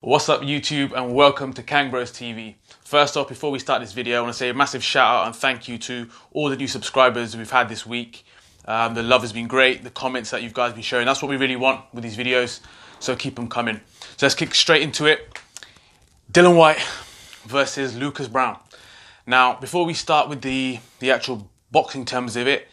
What's up YouTube, and welcome to KangBrosTV. First off, before we start this video, I want to say a massive shout out and thank you to all the new subscribers we've had this week. The love has been great, the comments that you guys been showing, that's what we really want with these videos, so keep them coming. So let's kick straight into it. Dillian Whyte versus Lucas Browne. Now, before we start with the actual boxing terms of it,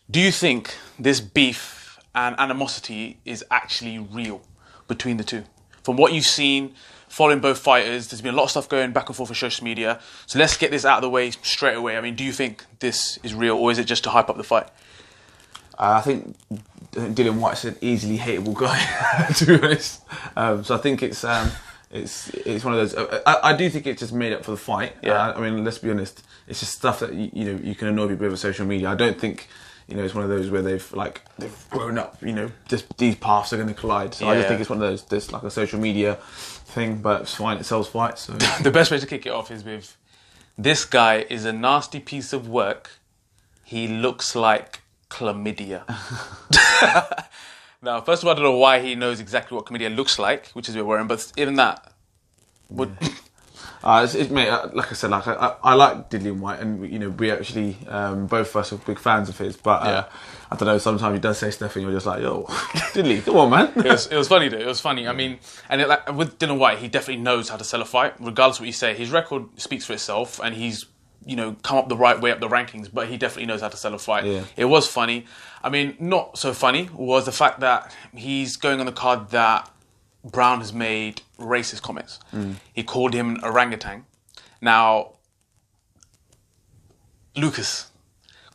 do you think this beef and animosity is actually real between the two? From what you've seen, following both fighters, there's been a lot of stuff going back and forth on social media. So let's get this out of the way straight away. I mean, do you think this is real, or is it just to hype up the fight? I think Dillian Whyte's an easily hateable guy, to be honest. So I think it's one of those. I do think it's just made up for the fight. Yeah. I mean, let's be honest. It's just stuff that you can annoy people with on social media. I don't think it's one of those where they've grown up. Just these paths are going to collide. So I just think it's one of those. There's like a social media thing, but it's fine. It sells fights. So the best way to kick it off is with, this guy is a nasty piece of work. He looks like chlamydia. Now, first of all, I don't know why he knows exactly what chlamydia looks like, which is a bit worrying, but even that would... Mate, like I said, I like Dillian Whyte, and we actually both of us are big fans of his. But I don't know, sometimes he does say stuff, and you're just like, yo, Dilly, come on, man. It was funny though. It was funny. I mean, and with Dillian Whyte, he definitely knows how to sell a fight, regardless of what you say. His record speaks for itself, and he's come up the right way up the rankings. But he definitely knows how to sell a fight. Yeah. It was funny. I mean, not so funny was the fact that he's going on the card that Browne has made racist comments. He called him an orangutan. Now, Lucas,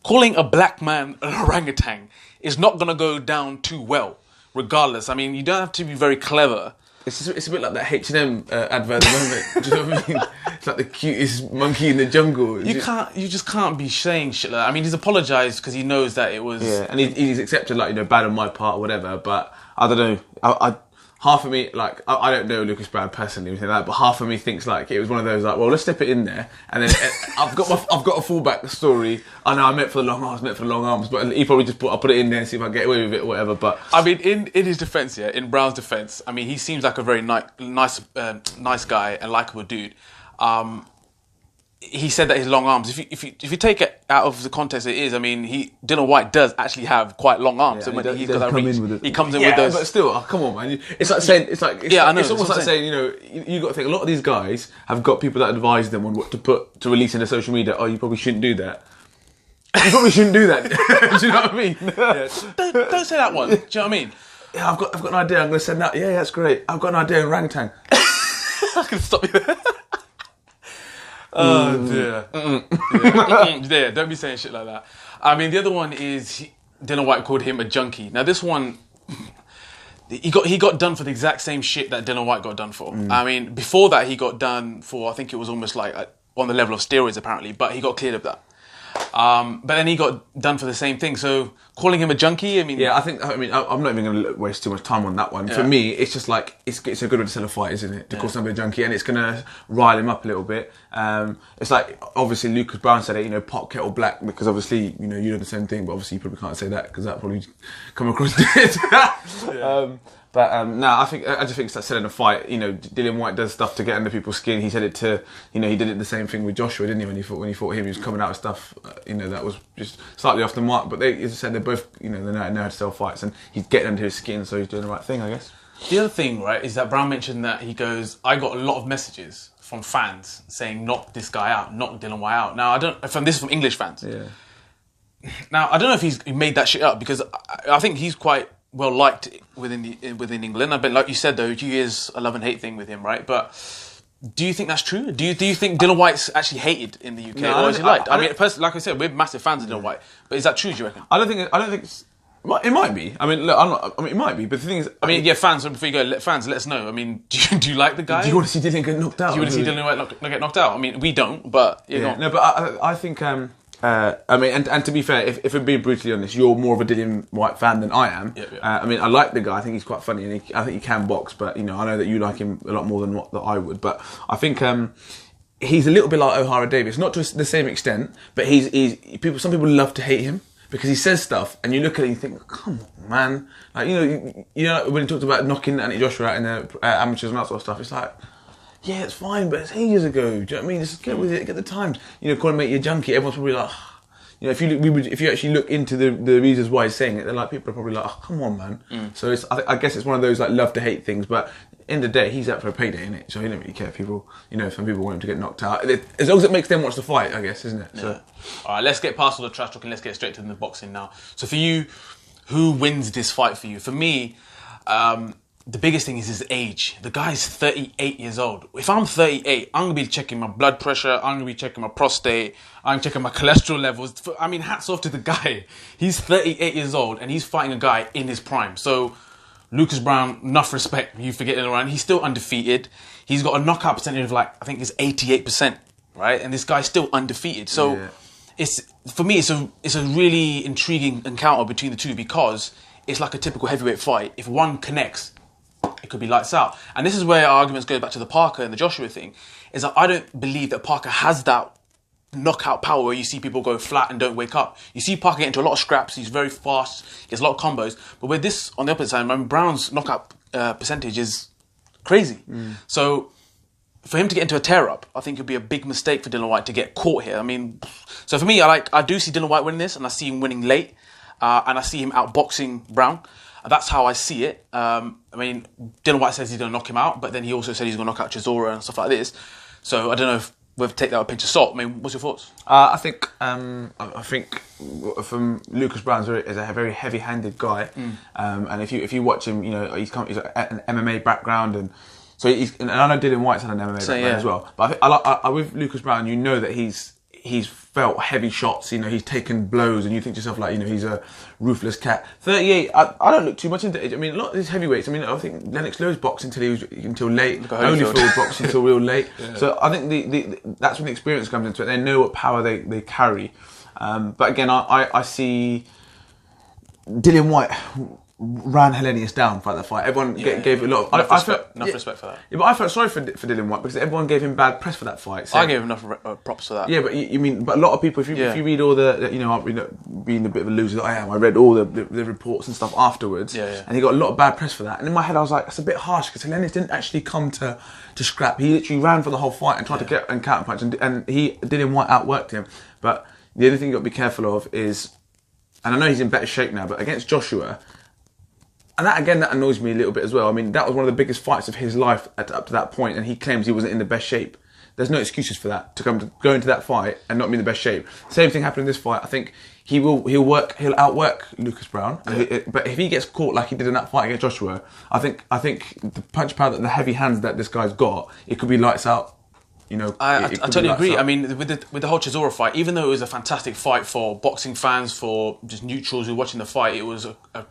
calling a black man an orangutan is not going to go down too well, regardless. I mean, you don't have to be very clever. It's a bit like that H&M advert at the moment. Do you know what I mean? It's like the cutest monkey in the jungle. You just can't be saying shit like that. I mean, he's apologised because he knows that it was... Yeah, and he's accepted, bad on my part or whatever, but I don't know. Half of me, I don't know Lucas Browne personally or anything like that, but half of me thinks it was one of those well, let's slip it in there, and then I've got a fallback story. I know I meant for the long arms, but he probably just I'll put it in there and see if I get away with it or whatever. But I mean, in his defence, in Browne's defence, I mean, he seems like a very nice guy and likeable dude. He said that his long arms, if you take it out of the context it is, I mean, Dillian Whyte does actually have quite long arms. Yeah, and when he comes in with those. But still, come on, man. It's like saying, I know, it's almost like saying, you got to think a lot of these guys have got people that advise them on what to release into social media. Oh, you probably shouldn't do that. You probably shouldn't do that. Do you know what I mean? Yeah. Don't say that one. Do you know what I mean? Yeah, I've got an idea. I'm going to send that. Yeah, that's great. I've got an idea. Orangutan. I can stop you there. Oh dear. Yeah, don't be saying shit like that. I mean, the other one is Dillian Whyte called him a junkie. Now this one, he got done for the exact same shit that Dillian Whyte got done for. I mean, before that he got done for, I think it was almost like on the level of steroids apparently, but he got cleared of that. But then he got done for the same thing. So calling him a junkie, I mean... Yeah, I'm not even going to waste too much time on that one. Yeah. For me, it's just it's a good way to sell a fight, isn't it? To call somebody a junkie, and it's going to rile him up a little bit. It's like, obviously, Lucas Browne said it, pot kettle black, because obviously, you know the same thing, but obviously you probably can't say that, because that probably come across dead. No, I just think it's like selling a fight. Dillian Whyte does stuff to get under people's skin. He said it to, he did it the same thing with Joshua, didn't he? When he fought him, he was coming out with stuff, that was just slightly off the mark. But as I said, they're both, they know how to sell fights, and he's getting under his skin, so he's doing the right thing, I guess. The other thing, right, is that Browne mentioned that he goes, I got a lot of messages from fans saying, knock this guy out, knock Dillian Whyte out. Now, this is from English fans. Yeah. Now, I don't know if he made that shit up, because I think he's quite well liked within England. But like you said though, he is a love and hate thing with him, right? But do you think that's true? Do you think Dillian Whyte's actually hated in the UK, or is he liked? I mean, personally, like I said, we're massive fans of Dillian Whyte. But is that true? Do you reckon? I don't think it might be. I mean, look, it might be. But the thing is, fans. So before you go, fans, let us know. I mean, do you like the guy? Do you want to see Dillian get knocked out? Do you want to see Dillian Whyte get knocked out? I mean, we don't, but no, but I think. And to be fair, if I'm being brutally honest, you're more of a Dillian Whyte fan than I am. Yeah. I like the guy. I think he's quite funny, and I think he can box. But I know that you like him a lot more than what I would. But I think he's a little bit like O'Hara Davis, not to the same extent. But some people love to hate him. because he says stuff, and you look at it and you think, come on, man. Like, you know, when he talked about knocking Anthony Joshua out in the amateurs and that sort of stuff, it's like, yeah, it's fine, but it's ages ago. Do you know what I mean? Just get with it, get the times. You know, calling mate you a junkie, everyone's probably like, you know, if you actually look into the reasons why he's saying it, they're like, people are probably like, oh, come on, man. So I guess it's one of those like love to hate things, but in the day, he's out for a payday, innit? So he don't really care if people, you know, some people want him to get knocked out. As long as it makes them watch the fight, I guess, isn't it? Yeah. So. All right, let's get past all the trash talking. Let's get straight to the boxing now. So for you, who wins this fight for you? For me, the biggest thing is his age. The guy's 38 years old. If I'm 38, I'm going to be checking my blood pressure. I'm going to be checking my prostate. I'm checking my cholesterol levels. I mean, hats off to the guy. He's 38 years old and he's fighting a guy in his prime. So Lucas Browne, enough respect. You forget it around. He's still undefeated. He's got a knockout percentage of like, I think it's 88%, right? And this guy's still undefeated. So for me, it's a really intriguing encounter between the two because it's like a typical heavyweight fight. If one connects, it could be lights out. And this is where our arguments go back to the Parker and the Joshua thing, is that I don't believe that Parker has that knockout power where you see people go flat and don't wake up. You see Parker get into a lot of scraps, he's very fast, he has a lot of combos, but with this, on the opposite side, I mean, Browne's knockout percentage is crazy. So for him to get into a tear-up, I think it would be a big mistake for Dillian Whyte to get caught here. I mean, so for me, I do see Dillian Whyte winning this, and I see him winning late, and I see him outboxing Browne. That's how I see it. I mean, Dillian Whyte says he's going to knock him out, but then he also said he's going to knock out Chisora and stuff like this. So I don't know if we'll take that with a pinch of salt. I mean, what's your thoughts? I think from Lucas Browne is a very heavy-handed guy, and if you watch him, you know he's got an MMA background, and so and I know Dillian Whyte's had an MMA background as well. But I with Lucas Browne, you know that he's felt heavy shots, you know, he's taken blows, and you think to yourself, like, you know, he's a ruthless cat. 38, I don't look too much into it. I mean, a lot of these heavyweights, I mean, I think Lennox Lewis boxed until late, Holyfield boxed until real late. So I think that's when the experience comes into it. They know what power they carry. But again, I see Dillian Whyte ran Hellenius down for that fight. Everyone gave a lot of enough respect for that. Yeah, but I felt sorry for Dillian Whyte because everyone gave him bad press for that fight. So. I gave him enough props for that. Yeah, but but a lot of people, if you read all the, you know, being a bit of a loser that I am, I read all the reports and stuff afterwards, and he got a lot of bad press for that. And in my head, I was like, that's a bit harsh because Hellenius didn't actually come to scrap. He literally ran for the whole fight and tried to get and counterpunch, and Dillian Whyte outworked him. But the only thing you got to be careful of is, and I know he's in better shape now, but against Joshua. And that annoys me a little bit as well. I mean, that was one of the biggest fights of his life up to that point, and he claims he wasn't in the best shape. There's no excuses for that, to go into that fight and not be in the best shape. Same thing happened in this fight. I think he'll outwork Lucas Browne. But if he gets caught like he did in that fight against Joshua, I think the punch power, the heavy hands that this guy's got, it could be lights out. You know, I totally agree. I mean, with the whole Chisora fight, even though it was a fantastic fight for boxing fans, for just neutrals who were watching the fight, it was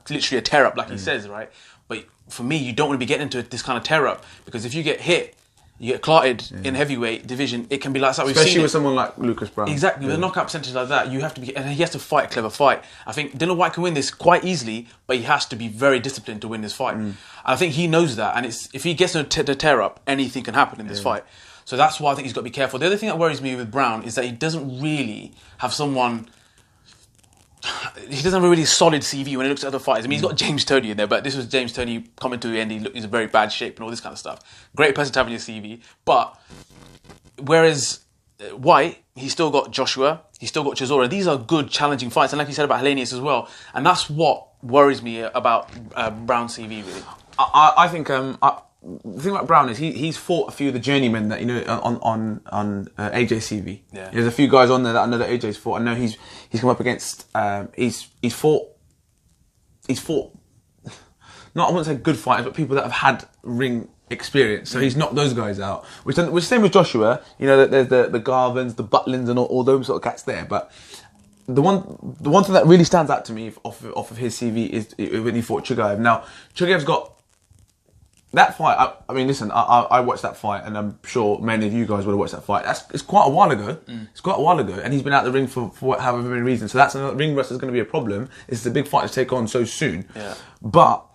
literally a tear-up, like he says, right? But for me, you don't want to be getting into this kind of tear-up, because if you get hit, you get clotted in heavyweight division, it can be like that. Especially with someone like Lucas Browne. Exactly, with a knockout percentage like that, you have to be, and he has to fight a clever fight. I think Dillian Whyte can win this quite easily, but he has to be very disciplined to win this fight. And I think he knows that, and if he gets into the tear-up, anything can happen in this fight. So that's why I think he's got to be careful. The other thing that worries me with Browne is that he doesn't really have someone... He doesn't have a really solid CV when he looks at other fighters. I mean, he's got James Toney in there, but this was James Toney coming to the end. He's in very bad shape and all this kind of stuff. Great person to have in your CV. But whereas Whyte, he's still got Joshua, he's still got Chisora. These are good, challenging fights. And like you said about Hellenius as well. And that's what worries me about Browne's CV, really. I think... the thing about Browne is he's fought a few of the journeymen that, you know, on AJ's CV. Yeah. There's a few guys on there that I know that AJ's fought. I know he's come up against he's fought not, I wouldn't say good fighters, but people that have had ring experience. So he's knocked those guys out. Which same with Joshua. You know, there's the Garvins, the Butlins, and all those sort of cats there. But the one thing that really stands out to me off of his CV is when he fought Chugaev. Now Chugaev's got that fight. I mean, listen, I watched that fight, and I'm sure many of you guys would have watched that fight. It's quite a while ago. It's quite a while ago, and he's been out the ring for however many reasons. So that's another ring rust is going to be a problem. It's a big fight to take on so soon. Yeah. But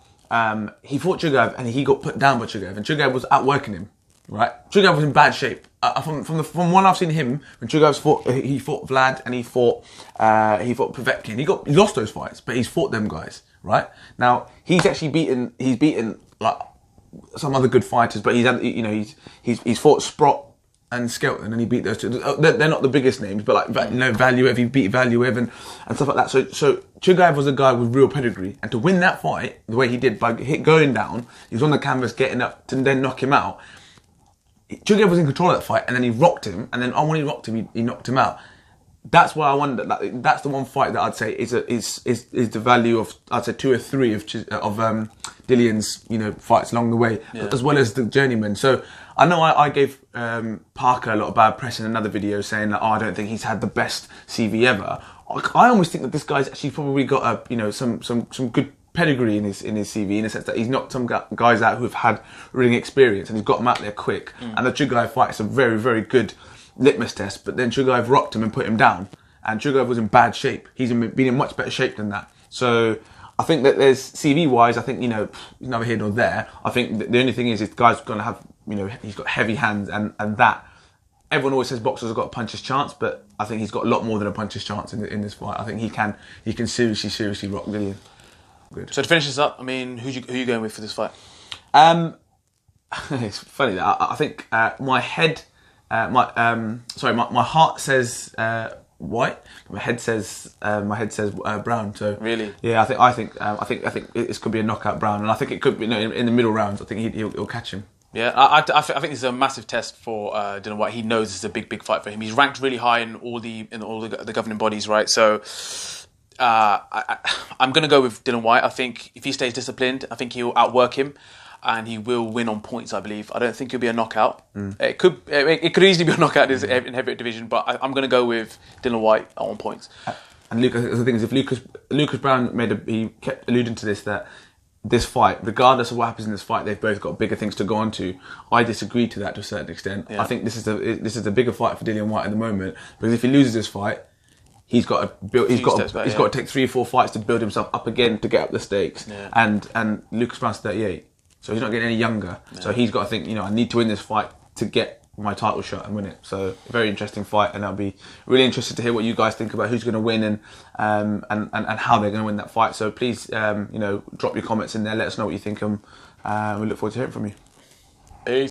he fought Chugaev, and he got put down by Chugaev, and Chugaev was outworking him. Right? Chugaev was in bad shape. from one I've seen him, when Chugaev's fought, he fought Vlad and he fought Povetkin. He lost those fights, but he's fought them guys, right? Now he's actually beaten like some other good fighters, but he's fought Sprott and Skelton, and he beat those two. They're not the biggest names, but like Valuev, he beat Valuev and stuff like that. So Chugaev was a guy with real pedigree, and to win that fight the way he did by going down, he was on the canvas getting up to then knock him out. Chugaev was in control of that fight, and then he rocked him, and then when he rocked him, he knocked him out. That's why I wonder. That's the one fight that I'd say is the value of, I'd say, 2 or 3 of Dillian's fights along the way, as well as the journeyman. So I know I gave Parker a lot of bad press in another video, saying that I don't think he's had the best CV ever. I almost think that this guy's actually probably got some good pedigree in his CV, in the sense that he's knocked some guys out who have had ring experience, and he's got them out there quick. And the Chugaev fight is a very, very good litmus test, but then Chugaev rocked him and put him down, and Chugaev was in bad shape. He's been in much better shape than that. So I think that there's CV wise, I think neither here nor there. I think the only thing is this guy's going to have he's got heavy hands, and that everyone always says boxers have got a puncher's chance, but I think he's got a lot more than a puncher's chance in this fight. I think he can seriously rock Dillian. Good. So to finish this up, I mean, who are you going with for this fight? It's funny that I think my head, my heart says White, my head says Browne. So really, yeah, I think this could be a knockout Browne, and I think it could be in the middle rounds. I think he'll catch him. Yeah, I think this is a massive test for Dillian Whyte. He knows this is a big fight for him. He's ranked really high in all the governing bodies, right? So. I'm going to go with Dillian Whyte. I think if he stays disciplined, I think he'll outwork him, and he will win on points, I believe. I don't think it'll be a knockout. It could easily be a knockout in heavyweight division, but I'm going to go with Dillian Whyte on points. And Lucas, the thing is, if Lucas Browne he kept alluding to this, that this fight, regardless of what happens in this fight, they've both got bigger things to go on to. I disagree to that to a certain extent. Yeah. I think this is a bigger fight for Dillian Whyte at the moment, because if he loses this fight, he's got to take 3 or 4 fights to build himself up again to get up the stakes. Yeah. And Lucas Browne's 38, so he's not getting any younger. Yeah. So he's got to think, I need to win this fight to get my title shot and win it. So very interesting fight, and I'll be really interested to hear what you guys think about who's going to win and how they're going to win that fight. So please, drop your comments in there. Let us know what you think, and we look forward to hearing from you.